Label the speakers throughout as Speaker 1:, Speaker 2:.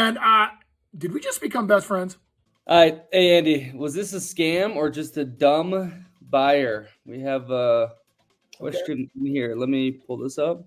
Speaker 1: And did we just become best friends?
Speaker 2: Hey, Andy, was this a scam or just a dumb buyer? We have a question here. Let me pull this up.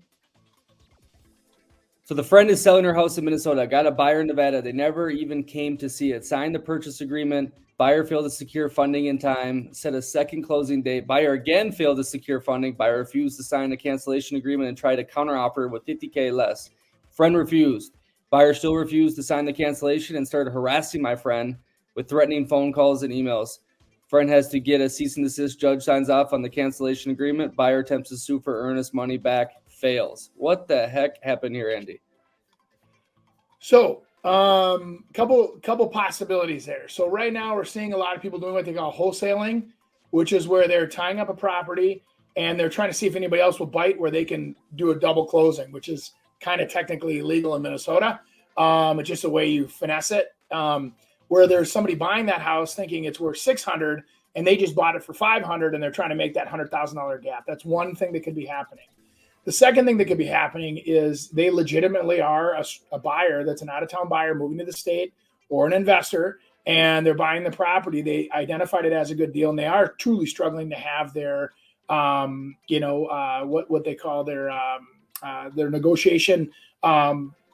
Speaker 2: So the friend is selling her house in Minnesota. Got a buyer in Nevada. They never even came to see it. Signed the purchase agreement. Buyer failed to secure funding in time. Set a second closing date. Buyer again failed to secure funding. Buyer refused to sign the cancellation agreement and tried to counteroffer with $50K less. Friend refused. Buyer still refused to sign the cancellation and started harassing my friend with threatening phone calls and emails. Friend has to get a cease and desist. Judge signs off on the cancellation agreement. Buyer attempts to sue for earnest money back. Fails. What the heck happened here, Andy?
Speaker 1: So, couple possibilities there. So right now we're seeing a lot of people doing what they call wholesaling, which is where they're tying up a property and they're trying to see if anybody else will bite, where they can do a double closing, which is kind of technically illegal in Minnesota. It's just a way you finesse it. Where there's somebody buying that house thinking it's worth $600 and they just bought it for $500 and they're trying to make that $100,000 gap. That's one thing that could be happening. The second thing that could be happening is they legitimately are a buyer that's an out-of-town buyer moving to the state, or an investor, and they're buying the property. They identified it as a good deal, and they are truly struggling to have their, what they call their negotiation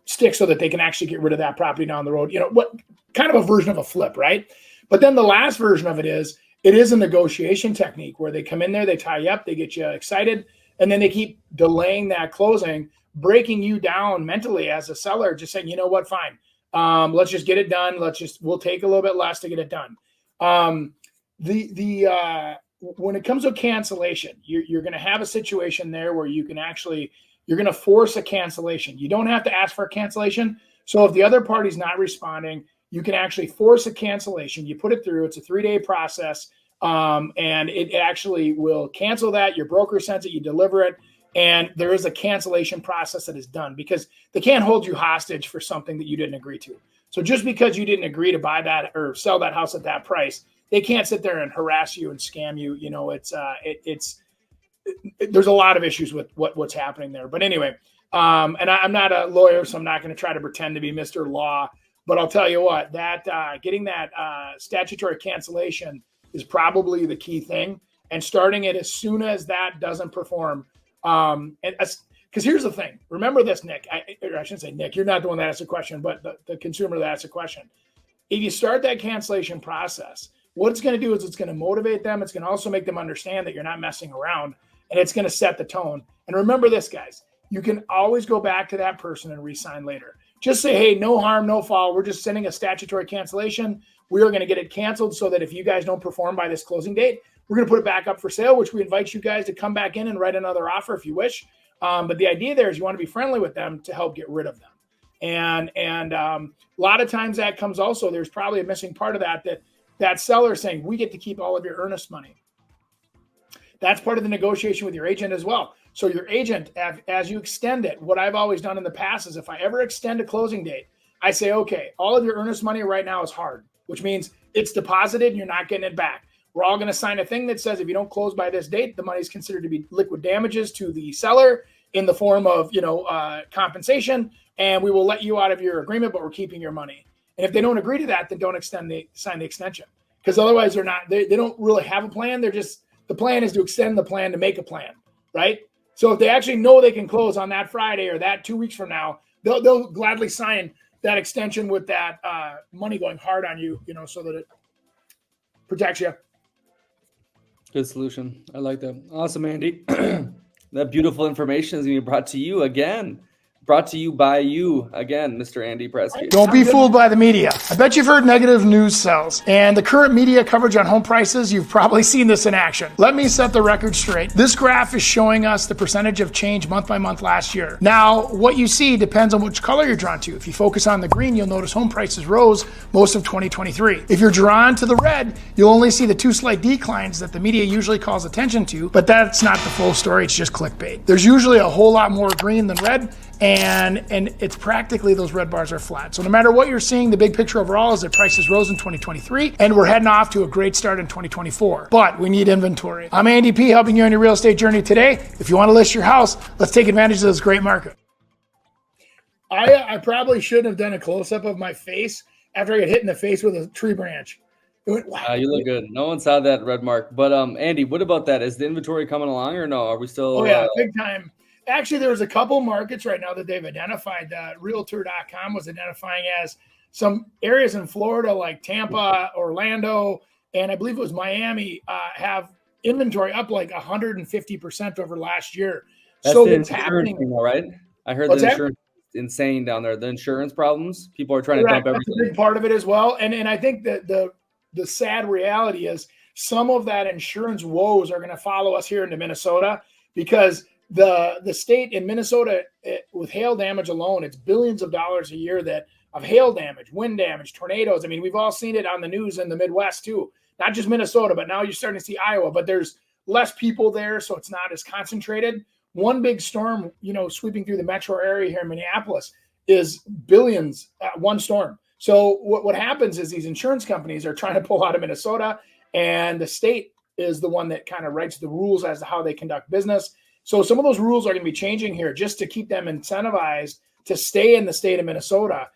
Speaker 1: stick, so that they can actually get rid of that property down the road. What kind of a version of a flip, right? But then the last version of it is a negotiation technique where they come in there, they tie you up, they get you excited, and then they keep delaying that closing, breaking you down mentally as a seller, just saying, you know what, fine. Let's just get it done. We'll take a little bit less to get it done. When it comes to cancellation, you're going to have a situation there where you're going to force a cancellation. You don't have to ask for a cancellation. So if the other party's not responding, you can actually force a cancellation. You put it through. It's a 3-day process. And it actually will cancel that. Your broker sends it, you deliver it, and there is a cancellation process that is done, because they can't hold you hostage for something that you didn't agree to. So just because you didn't agree to buy that or sell that house at that price, they can't sit there and harass you and scam you. There's a lot of issues with what's happening there. But anyway, and I'm not a lawyer, so I'm not going to try to pretend to be Mr. Law, but I'll tell you what, that getting that statutory cancellation is probably the key thing, and starting it as soon as that doesn't perform. Because here's the thing. Remember this, Nick. I shouldn't say Nick. You're not the one that asked the question, but the consumer that asked the question. If you start that cancellation process, what it's going to do is it's going to motivate them. It's going to also make them understand that you're not messing around, and it's going to set the tone. And remember this, guys. You can always go back to that person and re-sign later. Just say, hey, no harm, no foul. We're just sending a statutory cancellation. We are going to get it canceled so that if you guys don't perform by this closing date, we're going to put it back up for sale, which we invite you guys to come back in and write another offer if you wish. But the idea there is you want to be friendly with them to help get rid of them. And a lot of times that comes also, there's probably a missing part of that seller saying, we get to keep all of your earnest money. That's part of the negotiation with your agent as well. So your agent, as you extend it, what I've always done in the past is if I ever extend a closing date, I say, okay, all of your earnest money right now is hard, which means it's deposited and you're not getting it back. We're all going to sign a thing that says if you don't close by this date, the money is considered to be liquid damages to the seller in the form of, compensation, and we will let you out of your agreement, but we're keeping your money. And if they don't agree to that, then don't sign the extension, because otherwise they don't really have a plan. The plan is to extend the plan to make a plan, right? So if they actually know they can close on that Friday or that 2 weeks from now, they'll gladly sign that extension with that money going hard on you, so that it protects you.
Speaker 2: Good solution. I like that. Awesome, Andy. That beautiful information is going to be brought to you again. Brought to you by you again, Mr. Andy Presky.
Speaker 1: Don't be fooled by the media. I bet you've heard negative news sells. And the current media coverage on home prices, you've probably seen this in action. Let me set the record straight. This graph is showing us the percentage of change month by month last year. Now, what you see depends on which color you're drawn to. If you focus on the green, you'll notice home prices rose most of 2023. If you're drawn to the red, you'll only see the 2 slight declines that the media usually calls attention to, but that's not the full story. It's just clickbait. There's usually a whole lot more green than red, and it's practically those red bars are flat. So no matter what you're seeing, the big picture overall is that prices rose in 2023, and we're heading off to a great start in 2024. But we need inventory. I'm Andy P, helping you on your real estate journey today. If you want to list your house, let's take advantage of this great market. I probably shouldn't have done a close up of my face after I got hit in the face with a tree branch. It went, wow.
Speaker 2: You look good. No one saw that red mark. But Andy, what about that? Is the inventory coming along or no? Are we still?
Speaker 1: Oh yeah, big time. Actually, there's a couple markets right now that they've identified. Realtor.com was identifying as some areas in Florida, like Tampa, Orlando, and I believe it was Miami, have inventory up like 150% over last year.
Speaker 2: That's
Speaker 1: So
Speaker 2: the
Speaker 1: what's
Speaker 2: insurance
Speaker 1: happening?
Speaker 2: thing, all right? I heard
Speaker 1: What's
Speaker 2: the
Speaker 1: that?
Speaker 2: insurance is insane down there. The insurance problems. People are trying to
Speaker 1: Correct.
Speaker 2: dump
Speaker 1: That's a
Speaker 2: everything.
Speaker 1: big part of it as well. And I think that the sad reality is some of that insurance woes are going to follow us here into Minnesota, because the state in Minnesota, with hail damage alone, it's billions of dollars a year that of hail damage, wind damage, tornadoes. I mean, we've all seen it on the news in the Midwest too, not just Minnesota, but now you're starting to see Iowa, but there's less people there, so it's not as concentrated. One big storm, sweeping through the metro area here in Minneapolis is billions at one storm. So what happens is these insurance companies are trying to pull out of Minnesota, and the state is the one that kind of writes the rules as to how they conduct business. So some of those rules are going to be changing here just to keep them incentivized to stay in the state of Minnesota.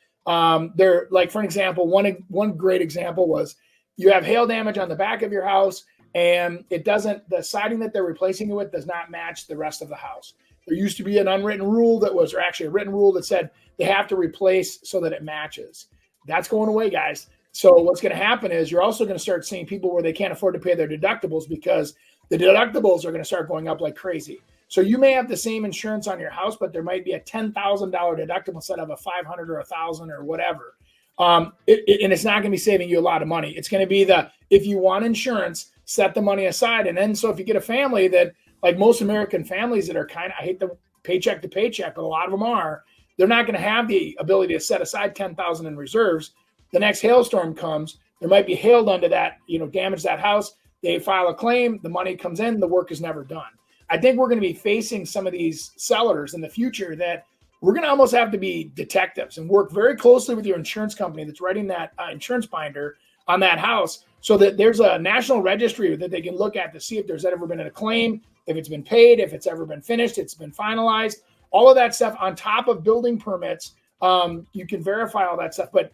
Speaker 1: They're like, for example, one great example was you have hail damage on the back of your house, and the siding that they're replacing it with does not match the rest of the house. There used to be an unwritten rule or actually a written rule that said they have to replace so that it matches. That's going away, guys. So what's going to happen is you're also going to start seeing people where they can't afford to pay their deductibles, because the deductibles are going to start going up like crazy. So you may have the same insurance on your house, but there might be a $10,000 deductible instead of a $500 or $1,000 or whatever. And it's not going to be saving you a lot of money. It's going to be if you want insurance, set the money aside. And then, so if you get a family that, like most American families that are I hate the paycheck to paycheck, but a lot of them are, they're not going to have the ability to set aside $10,000 in reserves. The next hailstorm comes, there might be hail done to that, damage that house. They file a claim, the money comes in, the work is never done. I think we're going to be facing some of these sellers in the future that we're going to almost have to be detectives and work very closely with your insurance company that's writing that insurance binder on that house, so that there's a national registry that they can look at to see if there's ever been a claim, if it's been paid, if it's ever been finished, it's been finalized, all of that stuff on top of building permits. You can verify all that stuff. But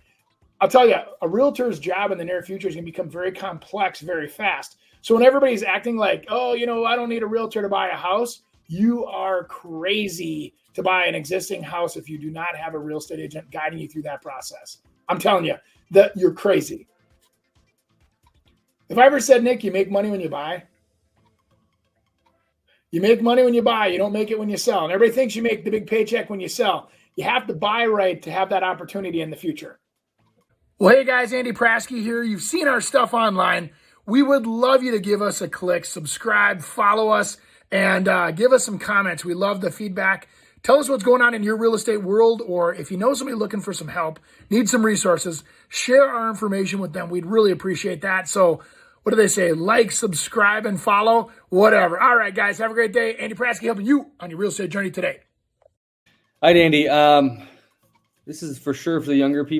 Speaker 1: I'll tell you, a realtor's job in the near future is going to become very complex very fast. So when everybody's acting like, oh, I don't need a realtor to buy a house, you are crazy to buy an existing house if you do not have a real estate agent guiding you through that process. I'm telling you that you're crazy. If I ever said, Nick, you make money when you buy. You make money when you buy. You don't make it when you sell. And everybody thinks you make the big paycheck when you sell. You have to buy right to have that opportunity in the future. Well, hey guys, Andy Praske here. You've seen our stuff online. We would love you to give us a click, subscribe, follow us, and give us some comments. We love the feedback. Tell us what's going on in your real estate world, or if you know somebody looking for some help, need some resources, share our information with them. We'd really appreciate that. So what do they say? Like, subscribe, and follow, whatever. All right, guys, have a great day. Andy Praske helping you on your real estate journey today.
Speaker 2: All right, Andy. This is for sure for the younger people.